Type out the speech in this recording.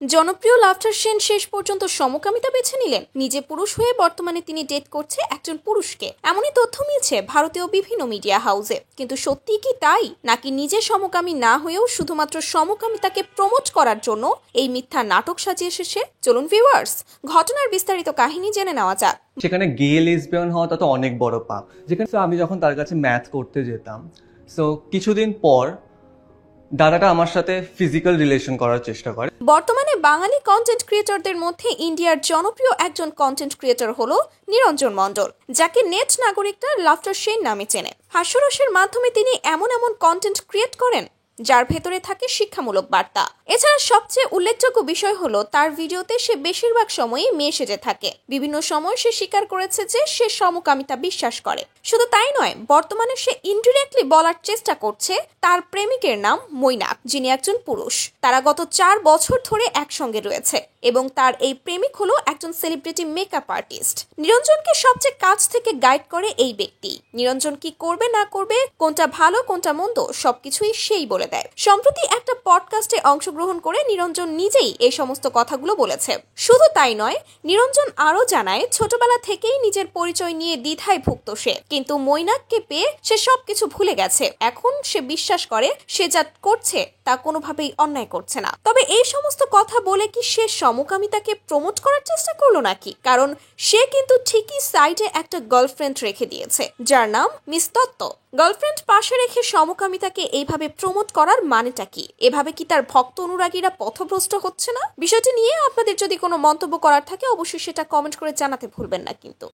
জনপ্রিয় লাফটার সেন শেষ পর্যন্ত সমকামিতা বেছে নিলেন। নিজে পুরুষ হয়ে বর্তমানে তিনি ডেট করছে একজন পুরুষকে, এমনই তথ্য মিলছে ভারতীয় বিভিন্ন মিডিয়া হাউসে। কিন্তু সত্যি কি তাই, নাকি নিজে সমকামী না হয়েও শুধুমাত্র সমকামিতাকে প্রমোট করার জন্য এই মিথ্যা নাটক সাজিয়ে এসেছে? চলুন ভিউয়ার্স, ঘটনার বিস্তারিত কাহিনী জেনে নেওয়া যাক। সেখানে গে লেসবিয়ান হওয়াটা তো অনেক বড় পাপ। যেখানে আমি যখন তার কাছে ম্যাথ করতে যেতাম, সো কিছুদিন পর দাদাটা আমার সাথে ফিজিক্যাল রিলেশন করার চেষ্টা করে। বর্তমানে বাঙালি কন্টেন্ট ক্রিয়েটরদের মধ্যে ইন্ডিয়ার জনপ্রিয় একজন কন্টেন্ট ক্রিয়েটর হলো নিরঞ্জন মণ্ডল, যাকে নেট নাগরিকরা লাফটার সেন নামে চেনে। হাস্যরসের মাধ্যমে তিনি এমন কন্টেন্ট ক্রিয়েট করেন যার ভেতরে থাকে শিক্ষামূলক বার্তা। এছাড়া সবচেয়ে উল্লেখযোগ্য বিষয় হলো তার ভিডিওতে সে বেশিরভাগ সময়ই মেয়ে সেজে থাকে। বিভিন্ন সময় সে স্বীকার করেছে যে সে সমকামিতা বিশ্বাস করে। শুধু তাই নয়, বর্তমানে সে ইনডিরেক্টলি বলার চেষ্টা করছে তার প্রেমিকের নাম মৈনাক, যিনি একজন পুরুষ। তারা গত 4 বছর ধরে একসঙ্গে রয়েছে এবং তার এই প্রেমিক হলো একজন সেলিব্রিটি মেকআপ আর্টিস্ট। নিরঞ্জনকে সবচেয়ে কাছ থেকে গাইড করে এই ব্যক্তি। নিরঞ্জন কি করবে না করবে, কোনটা ভালো কোনটা মন্দ, সবকিছুই সেই বলে দেয়। সম্প্রতি একটা পডকাস্টে অংশগ্রহণ করে নিরঞ্জন নিজেই এই সমস্ত কথাগুলো বলেছে। শুধু তাই নয়, নিরঞ্জন আরো জানায় ছোটবেলা থেকেই নিজের পরিচয় নিয়ে দ্বিধায় ভুগত সে, কিন্তু মৈনাককে পেয়ে সে সবকিছু ভুলে গেছে। এখন সে বিশ্বাস করে সে যা করছে তা কোনোভাবেই অন্যায় করছে না। তবে এই সমস্ত কথা বলে কি সে সমকামিতাকে প্রমোট করার চেষ্টা করলো নাকি? কারণ সে কিন্তু ঠিকই সাইডে একটা গার্লফ্রেন্ড রেখে দিয়েছে, যার নাম মিস দত্ত। গার্লফ্রেন্ড পাশে রেখে সমকামিতাকে এইভাবে প্রমোট করার মানেটা কি? এভাবে কি তার ভক্ত অনুরাগীরা পথভ্রষ্ট হচ্ছে না? বিষয়টি নিয়ে আপনাদের যদি কোনো মন্তব্য করার থাকে, অবশ্যই সেটা কমেন্ট করে জানাতে ভুলবেন না কিন্তু।